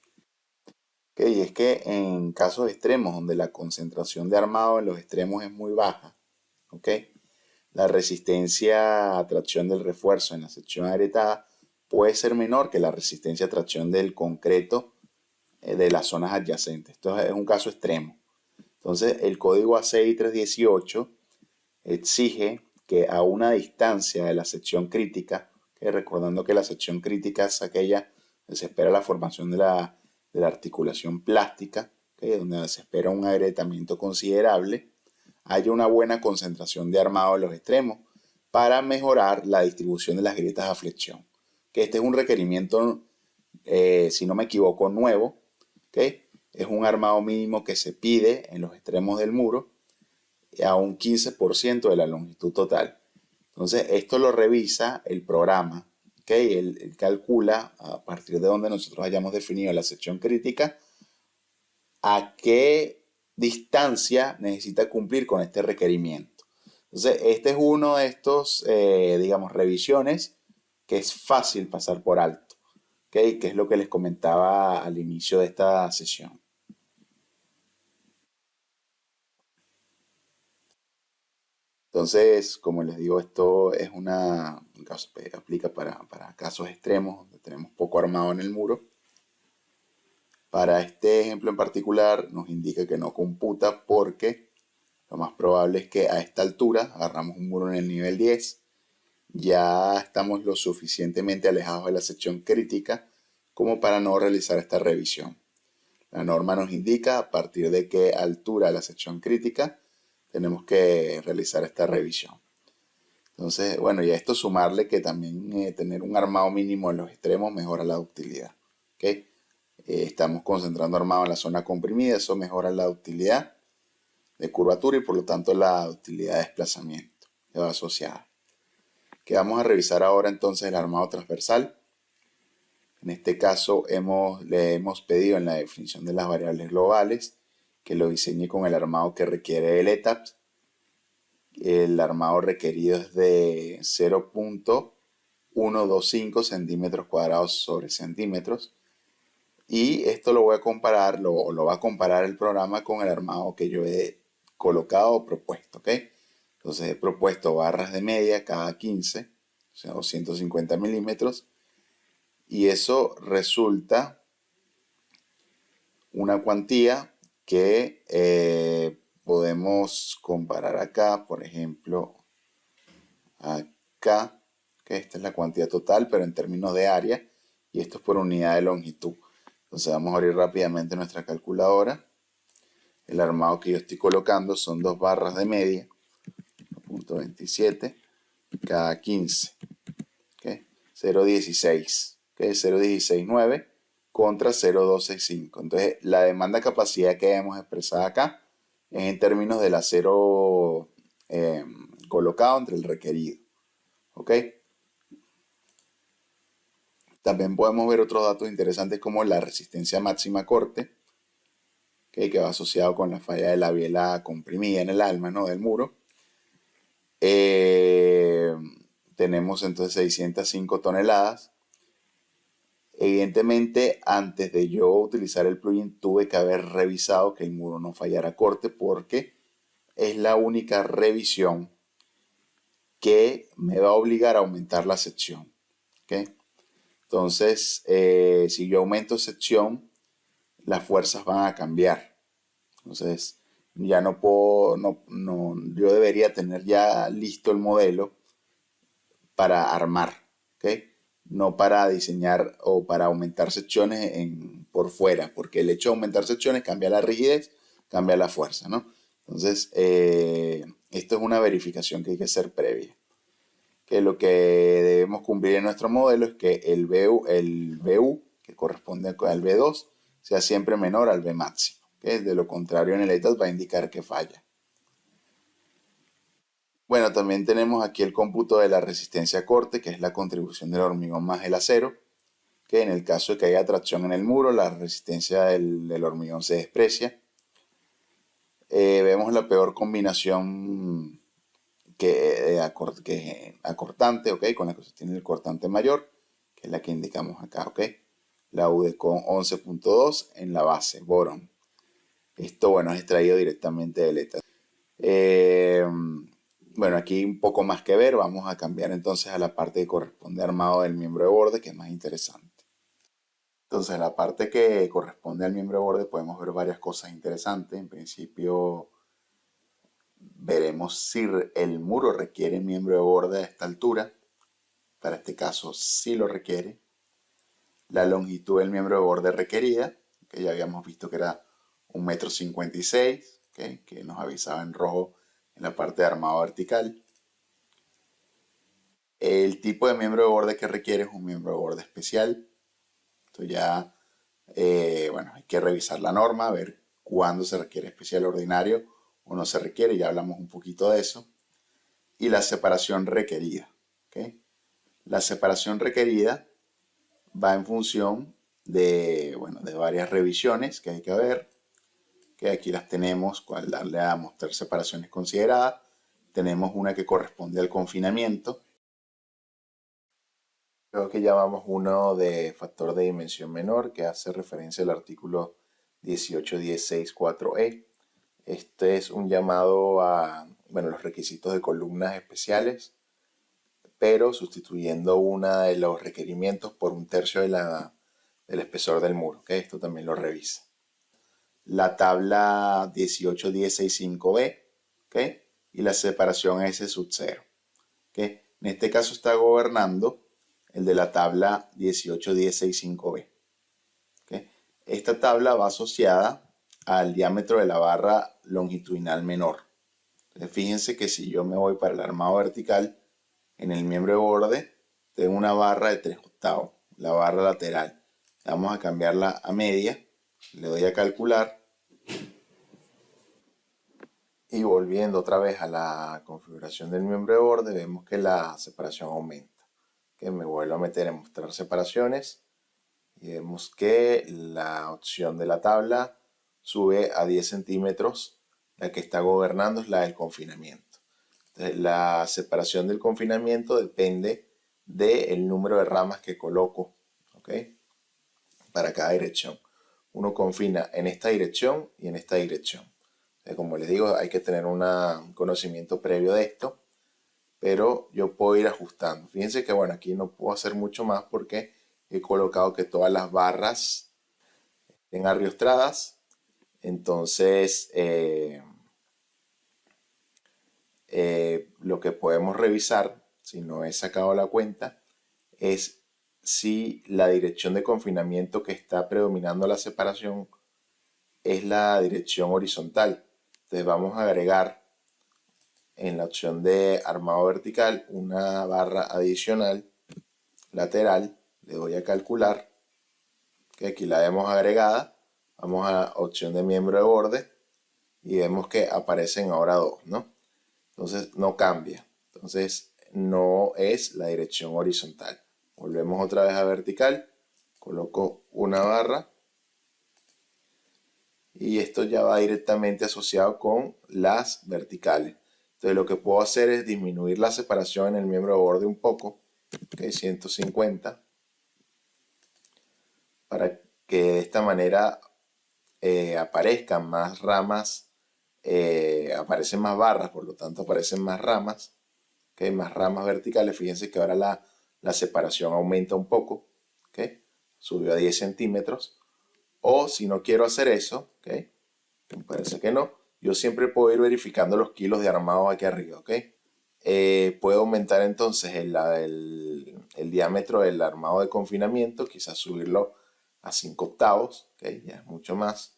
Speaker 1: ¿Okay? Y es que en casos extremos donde la concentración de armado en los extremos es muy baja, ¿okay? La resistencia a tracción del refuerzo en la sección agrietada puede ser menor que la resistencia a tracción del concreto de las zonas adyacentes. Esto es un caso extremo. Entonces, el código ACI 318 exige que a una distancia de la sección crítica, que recordando que la sección crítica es aquella donde se espera la formación de la articulación plástica, donde se espera un agrietamiento considerable, haya una buena concentración de armado en los extremos para mejorar la distribución de las grietas a flexión. Que este es un requerimiento, si no me equivoco, nuevo. ¿Okay? Es un armado mínimo que se pide en los extremos del muro a un 15% de la longitud total. Entonces, esto lo revisa el programa. ¿Okay? Él calcula a partir de donde nosotros hayamos definido la sección crítica a qué distancia necesita cumplir con este requerimiento. Entonces, este es uno de estos, digamos, revisiones que es fácil pasar por alto, ¿ok? Que es lo que les comentaba al inicio de esta sesión. Entonces, como les digo, esto es un caso, aplica para casos extremos donde tenemos poco armado en el muro. Para este ejemplo en particular nos indica que no computa porque lo más probable es que a esta altura agarramos un muro en el nivel 10, ya estamos lo suficientemente alejados de la sección crítica como para no realizar esta revisión. La norma nos indica a partir de qué altura de la sección crítica tenemos que realizar esta revisión. Entonces, bueno, y a esto sumarle que también tener un armado mínimo en los extremos mejora la ductilidad. ¿Okay? Estamos concentrando armado en la zona comprimida, eso mejora la ductilidad de curvatura y por lo tanto la ductilidad de desplazamiento que va asociada. Que vamos a revisar ahora entonces el armado transversal. En este caso le hemos pedido en la definición de las variables globales que lo diseñe con el armado que requiere el ETAPS. El armado requerido es de 0.125 centímetros cuadrados sobre centímetros. Y esto lo voy a comparar, lo va a comparar el programa con el armado que yo he colocado o propuesto, ¿ok? Entonces he propuesto barras de media cada 15, o sea, 250 milímetros. Y eso resulta una cuantía que podemos comparar acá, por ejemplo, acá, que esta es la cuantía total, pero en términos de área, y esto es por unidad de longitud. Entonces vamos a abrir rápidamente nuestra calculadora. El armado que yo estoy colocando son 2 barras de media, 0.27 cada 15, ¿okay? 0.16, ¿okay? 0.169 contra 0.265. Entonces la demanda capacidad que hemos expresado acá es en términos del acero colocado entre el requerido, ¿ok? También podemos ver otros datos interesantes como la resistencia máxima corte, ¿okay? Que va asociado con la falla de la biela comprimida en el alma, ¿no? Del muro. Tenemos entonces 605 toneladas. Evidentemente, antes de yo utilizar el plugin, tuve que haber revisado que el muro no fallara corte porque es la única revisión que me va a obligar a aumentar la sección. ¿Okay? Entonces, si yo aumento sección, las fuerzas van a cambiar. Entonces, ya no puedo, yo debería tener ya listo el modelo para armar, ¿ok? No para diseñar o para aumentar secciones por fuera, porque el hecho de aumentar secciones cambia la rigidez, cambia la fuerza, ¿no? Entonces, esto es una verificación que hay que hacer previa. Que lo que debemos cumplir en nuestro modelo es que el BU que corresponde al B2, sea siempre menor al B máximo. ¿Okay? De lo contrario, en el ETAS va a indicar que falla. Bueno, también tenemos aquí el cómputo de la resistencia a corte, que es la contribución del hormigón más el acero, que en el caso de que haya tracción en el muro, la resistencia del hormigón se desprecia. Vemos la peor combinación que acortante, ¿ok? Con la que se tiene el cortante mayor, que es la que indicamos acá, ¿ok? La UD con 11.2 en la base, boron. Esto, bueno, es extraído directamente del ETA. Bueno, aquí un poco más que ver, vamos a cambiar entonces a la parte que corresponde armado del miembro de borde, que es más interesante. Entonces, en la parte que corresponde al miembro de borde podemos ver varias cosas interesantes. En principio, veremos si el muro requiere miembro de borde a esta altura. Para este caso, sí lo requiere. La longitud del miembro de borde requerida, que ya habíamos visto que era 1,56 m, ¿okay? Que nos avisaba en rojo en la parte de armado vertical. El tipo de miembro de borde que requiere es un miembro de borde especial. Esto ya, bueno, hay que revisar la norma, ver cuándo se requiere especial ordinario o no se requiere, ya hablamos un poquito de eso. Y la separación requerida. ¿Okay? La separación requerida va en función de, bueno, de varias revisiones que hay que ver, que aquí las tenemos, cual darle a mostrar separaciones consideradas.
Speaker 2: tenemos una que corresponde al confinamiento. Creo que llamamos uno de factor de dimensión menor, que hace referencia al artículo 18.16.4e. Este es un llamado a, bueno, los requisitos de columnas especiales, pero sustituyendo uno de los requerimientos por 1/3 del espesor del muro. ¿Okay? Esto también lo revisa. La tabla 18.10.65b, ¿okay? Y la separación S sub 0. ¿Okay? En este caso está gobernando el de la tabla 18.10.65b. ¿Okay? Esta tabla va asociada al diámetro de la barra longitudinal menor. Entonces, fíjense que si yo me voy para el armado vertical, en el miembro de borde tengo una barra de 3/8, la barra lateral. Vamos a cambiarla a media, le doy a calcular y volviendo otra vez a la configuración del miembro de borde, vemos que la separación aumenta. Que me vuelvo a meter en mostrar separaciones y vemos que la opción de la tabla sube a 10 centímetros. La que está gobernando es la del confinamiento. Entonces, la separación del confinamiento depende del número de ramas que coloco, ¿okay? Para cada dirección. Uno confina en esta dirección y en esta dirección. Entonces, como les digo, hay que tener un conocimiento previo de esto, pero yo puedo ir ajustando. Fíjense que bueno, aquí no puedo hacer mucho más porque he colocado que todas las barras estén arriostradas. Entonces, lo que podemos revisar, si no he sacado la cuenta, es si la dirección de confinamiento que está predominando la separación es la dirección horizontal. Entonces vamos a agregar en la opción de armado vertical una barra adicional lateral. Le doy a calcular, que aquí la vemos agregada. Vamos a la opción de miembro de borde y vemos que aparecen ahora dos, ¿no? Entonces no cambia. Entonces no es la dirección horizontal. Volvemos otra vez a vertical. Coloco una barra. Y esto ya va directamente asociado con las verticales. Entonces lo que puedo hacer es disminuir la separación en el miembro de borde un poco. Okay, 150. Para que de esta manera aparezcan más ramas, aparecen más barras, por lo tanto aparecen más ramas, ¿okay? Más ramas verticales. Fíjense que ahora la separación aumenta un poco, ¿okay? Subió a 10 centímetros. O si no quiero hacer eso, ¿okay? Me parece que no, yo siempre puedo ir verificando los kilos de armado aquí arriba, ¿okay? Puedo aumentar entonces el diámetro del armado de confinamiento, quizás subirlo a 5/8, ¿okay? Ya es mucho más.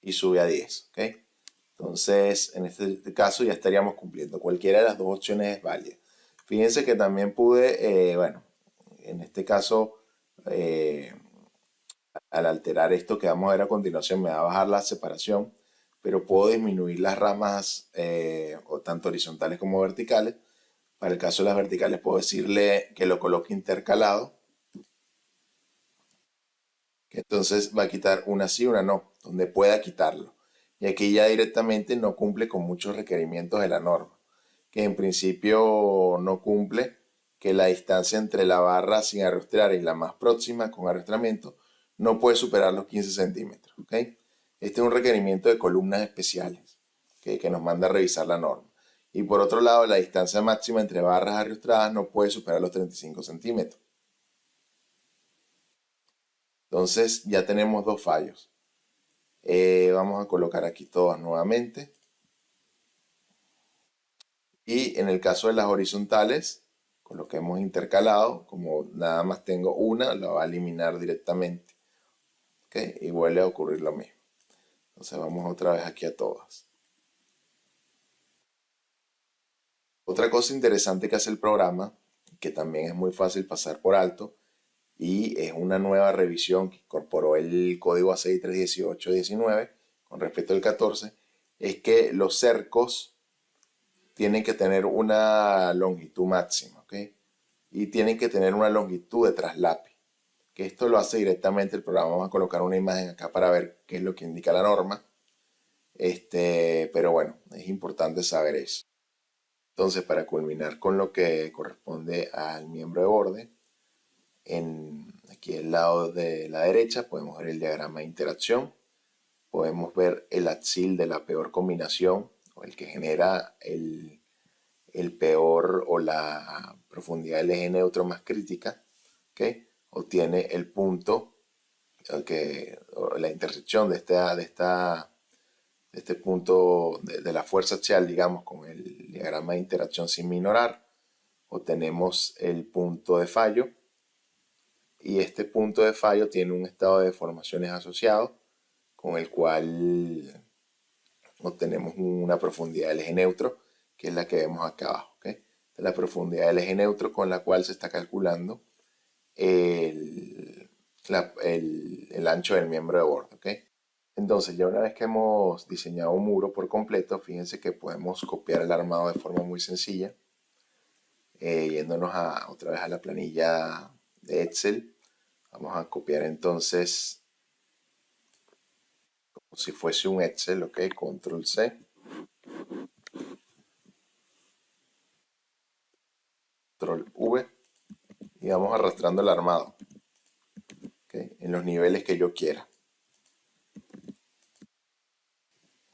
Speaker 2: Y sube a 10, ¿ok? Entonces, en este caso ya estaríamos cumpliendo. Cualquiera de las dos opciones es válida. Fíjense que también pude, bueno, en este caso, al alterar esto que vamos a ver a continuación, me va a bajar la separación, pero puedo disminuir las ramas, o tanto horizontales como verticales. Para el caso de las verticales puedo decirle que lo coloque intercalado, que entonces va a quitar una sí, una no, donde pueda quitarlo. Y aquí ya directamente no cumple con muchos requerimientos de la norma, que en principio no cumple que la distancia entre la barra sin arrastrar y la más próxima con arrastramiento no puede superar los 15 centímetros. ¿Okay? Este es un requerimiento de columnas especiales, ¿okay? Que nos manda a revisar la norma. Y por otro lado, la distancia máxima entre barras arrastradas no puede superar los 35 centímetros. Entonces ya tenemos dos fallos. Vamos a colocar aquí todas nuevamente. Y en el caso de las horizontales, con lo que hemos intercalado, como nada más tengo una, la va a eliminar directamente. ¿Okay? Y vuelve a ocurrir lo mismo. Entonces vamos otra vez aquí a todas. Otra cosa interesante que hace el programa, que también es muy fácil pasar por alto, y es una nueva revisión que incorporó el código A6 318-19 con respecto al 14, es que los cercos tienen que tener una longitud máxima, ¿ok? Y tienen que tener una longitud de traslape, que esto lo hace directamente el programa. Vamos a colocar una imagen acá para ver qué es lo que indica la norma. Pero bueno, es importante saber eso. Entonces, para culminar con lo que corresponde al miembro de borde, aquí al lado de la derecha podemos ver el diagrama de interacción. Podemos ver el axil de la peor combinación, o el que genera el peor o la profundidad del eje neutro más crítica, ¿okay? Obtiene el punto, o la intersección de este punto de la fuerza axial, digamos, con el diagrama de interacción sin minorar, obtenemos el punto de fallo, y este punto de fallo tiene un estado de deformaciones asociado, con el cual obtenemos una profundidad del eje neutro, que es la que vemos acá abajo. ¿Okay? La profundidad del eje neutro con la cual se está calculando el ancho del miembro de borde. ¿Okay? Entonces, ya una vez que hemos diseñado un muro por completo, fíjense que podemos copiar el armado de forma muy sencilla, yéndonos otra vez a la planilla de Excel. Vamos a copiar entonces como si fuese un Excel, ¿ok? Control C. Control V. Y vamos arrastrando el armado, ¿okay? En los niveles que yo quiera.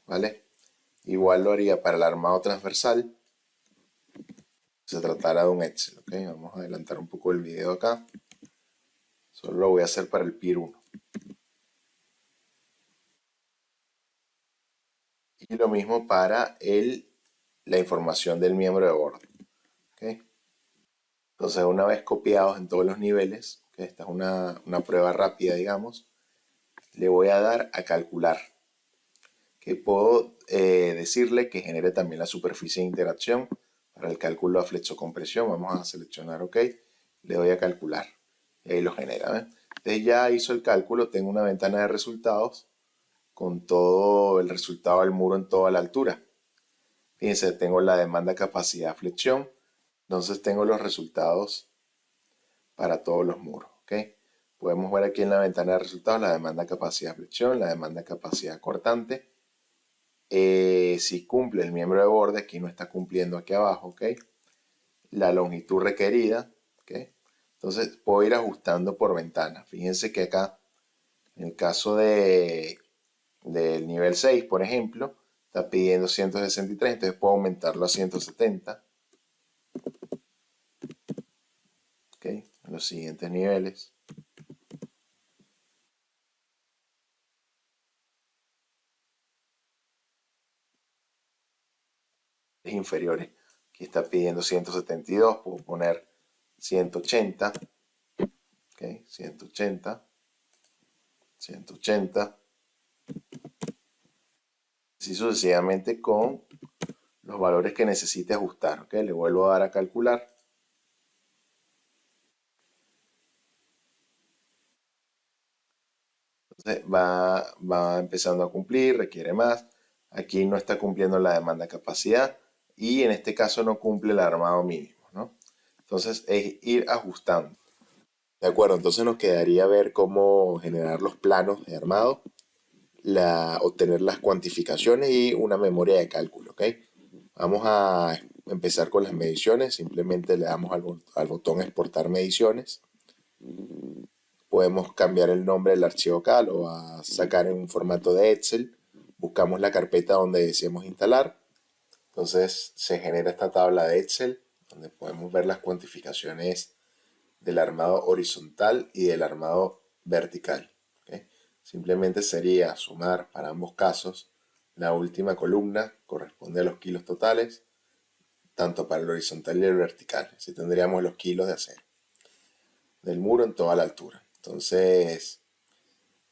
Speaker 2: ¿Vale? Igual lo haría para el armado transversal. Si se tratara de un Excel, ¿ok? Vamos a adelantar un poco el video acá. Solo lo voy a hacer para el PIR 1. Y lo mismo para la información del miembro de borde. ¿Okay? Entonces, una vez copiados en todos los niveles, ¿okay? Esta es una prueba rápida, digamos, le voy a dar a calcular. Que puedo decirle que genere también la superficie de interacción para el cálculo de flexocompresión. Vamos a seleccionar OK, le doy a calcular y ahí lo genera. Entonces ya hizo el cálculo, tengo una ventana de resultados con todo el resultado del muro en toda la altura. Fíjense, tengo la demanda, capacidad, flexión. Entonces tengo los resultados para todos los muros. ¿Okay? Podemos ver aquí en la ventana de resultados la demanda, capacidad, flexión, la demanda, capacidad cortante. Si cumple el miembro de borde, aquí no está cumpliendo aquí abajo, ¿ok? La longitud requerida, ¿ok? Entonces puedo ir ajustando por ventana. Fíjense que acá, en el caso del nivel 6, por ejemplo, está pidiendo 163, entonces puedo aumentarlo a 170. ¿Ok? En los siguientes niveles. Inferiores. Aquí está pidiendo 172, puedo poner 180. ¿Ok? 180. 180. Así sucesivamente con los valores que necesite ajustar. ¿Okay? Le vuelvo a dar a calcular. Entonces va empezando a cumplir, requiere más. Aquí no está cumpliendo la demanda capacidad y en este caso no cumple el armado mínimo, ¿no? Entonces es ir ajustando. De acuerdo, entonces nos quedaría ver cómo generar los planos de armado, obtener las cuantificaciones y una memoria de cálculo. ¿Ok? Vamos a empezar con las mediciones. Simplemente le damos al botón exportar mediciones. Podemos cambiar el nombre del archivo acá, lo va a sacar en un formato de Excel. Buscamos la carpeta donde deseamos instalar. Entonces se genera esta tabla de Excel donde podemos ver las cuantificaciones del armado horizontal y del armado vertical. ¿Okay? Simplemente sería sumar para ambos casos. La última columna corresponde a los kilos totales, tanto para el horizontal y el vertical. Así tendríamos los kilos de acero del muro en toda la altura. Entonces,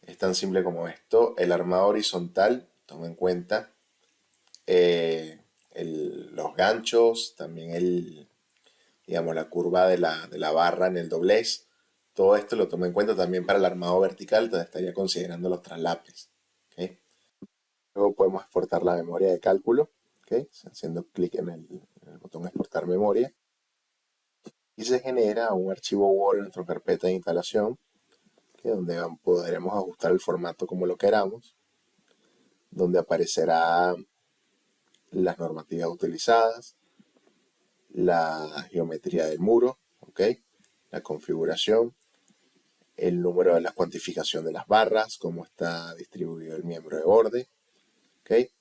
Speaker 2: es tan simple como esto. El armado horizontal toma en cuenta los ganchos, también digamos, la curva de la barra en el doblez. Todo esto lo toma en cuenta también para el armado vertical, donde estaría considerando los traslapes. ¿Okay? Luego podemos exportar la memoria de cálculo, ¿okay? Haciendo clic en el botón exportar memoria. Y se genera un archivo Word en nuestra carpeta de instalación, donde podremos ajustar el formato como lo queramos. donde aparecerá las normativas utilizadas, la geometría del muro, ¿ok? La configuración, el número de la cuantificación de las barras, cómo está distribuido el miembro de borde, ¿ok?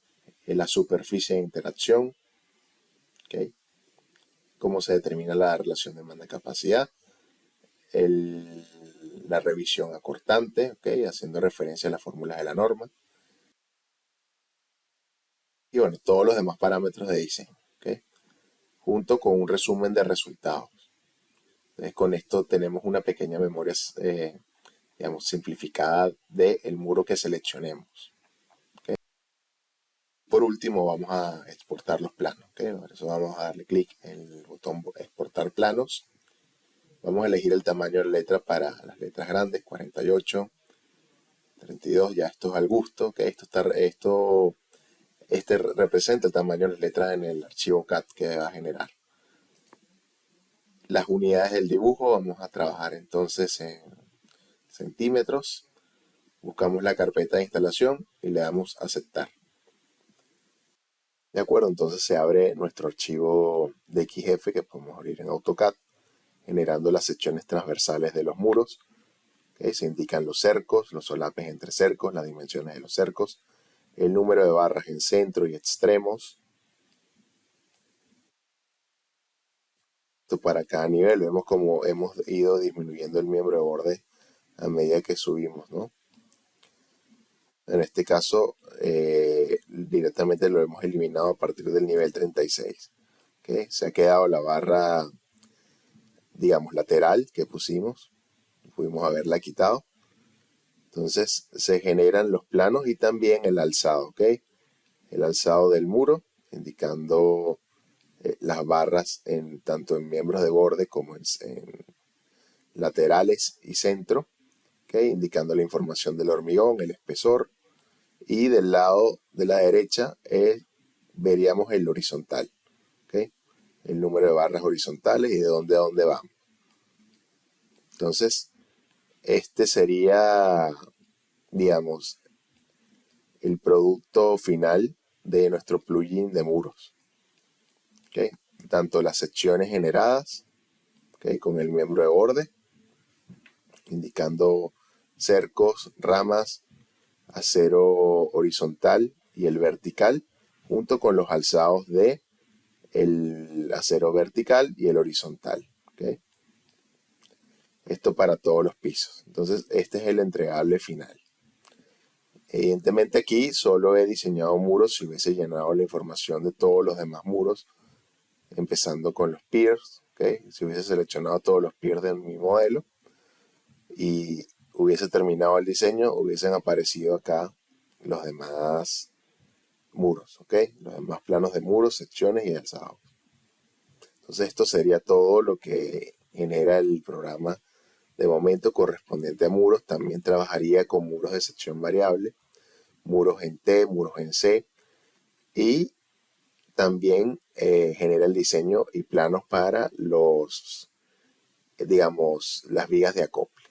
Speaker 2: La superficie de interacción, ¿ok? Cómo se determina la relación demanda-capacidad, la revisión acortante, ¿ok? Haciendo referencia a las fórmulas de la norma, y bueno, todos los demás parámetros de diseño, ¿ok? Junto con un resumen de resultados. Entonces, con esto tenemos una pequeña memoria, digamos, simplificada del muro que seleccionemos. ¿Okay? Por último, vamos a exportar los planos. ¿Okay? Por eso vamos a darle clic en el botón exportar planos. Vamos a elegir el tamaño de la letra para las letras grandes, 48, 32, ya esto es al gusto. ¿Okay? Este representa el tamaño de las letras en el archivo CAD que va a generar. Las unidades del dibujo, vamos a trabajar entonces en centímetros. Buscamos la carpeta de instalación y le damos a aceptar. De acuerdo, entonces se abre nuestro archivo de XF que podemos abrir en AutoCAD, generando las secciones transversales de los muros. Se indican los cercos, los solapes entre cercos, las dimensiones de los cercos, el número de barras en centro y extremos. Esto para cada nivel, vemos como hemos ido disminuyendo el miembro de borde a medida que subimos, ¿no? En este caso, directamente lo hemos eliminado a partir del nivel 36. ¿Okay? Se ha quedado la barra, digamos, lateral que pusimos. Pudimos haberla quitado. Entonces, se generan los planos y también el alzado. ¿Okay? El alzado del muro, indicando las barras tanto en miembros de borde como en laterales y centro. ¿Okay? Indicando la información del hormigón, el espesor. Y del lado de la derecha veríamos el horizontal, ¿okay? El número de barras horizontales y de dónde a dónde vamos. Entonces, este sería, digamos, el producto final de nuestro plugin de muros. ¿Okay? Tanto las secciones generadas, ¿okay? Con el miembro de borde, indicando cercos, ramas, acero horizontal y el vertical, junto con los alzados de el acero vertical y el horizontal. ¿Okay? Esto para todos los pisos. Entonces, este es el entregable final. Evidentemente aquí solo he diseñado muros si hubiese llenado la información de todos los demás muros, empezando con los piers. ¿Okay? Si hubiese seleccionado todos los piers de mi modelo y hubiese terminado el diseño, hubiesen aparecido acá los demás muros, ¿ok? Los demás planos de muros, secciones y alzados. Entonces esto sería todo lo que genera el programa de momento correspondiente a muros. También trabajaría con muros de sección variable, muros en T, muros en C, y también genera el diseño y planos para los, digamos, las vigas de acople.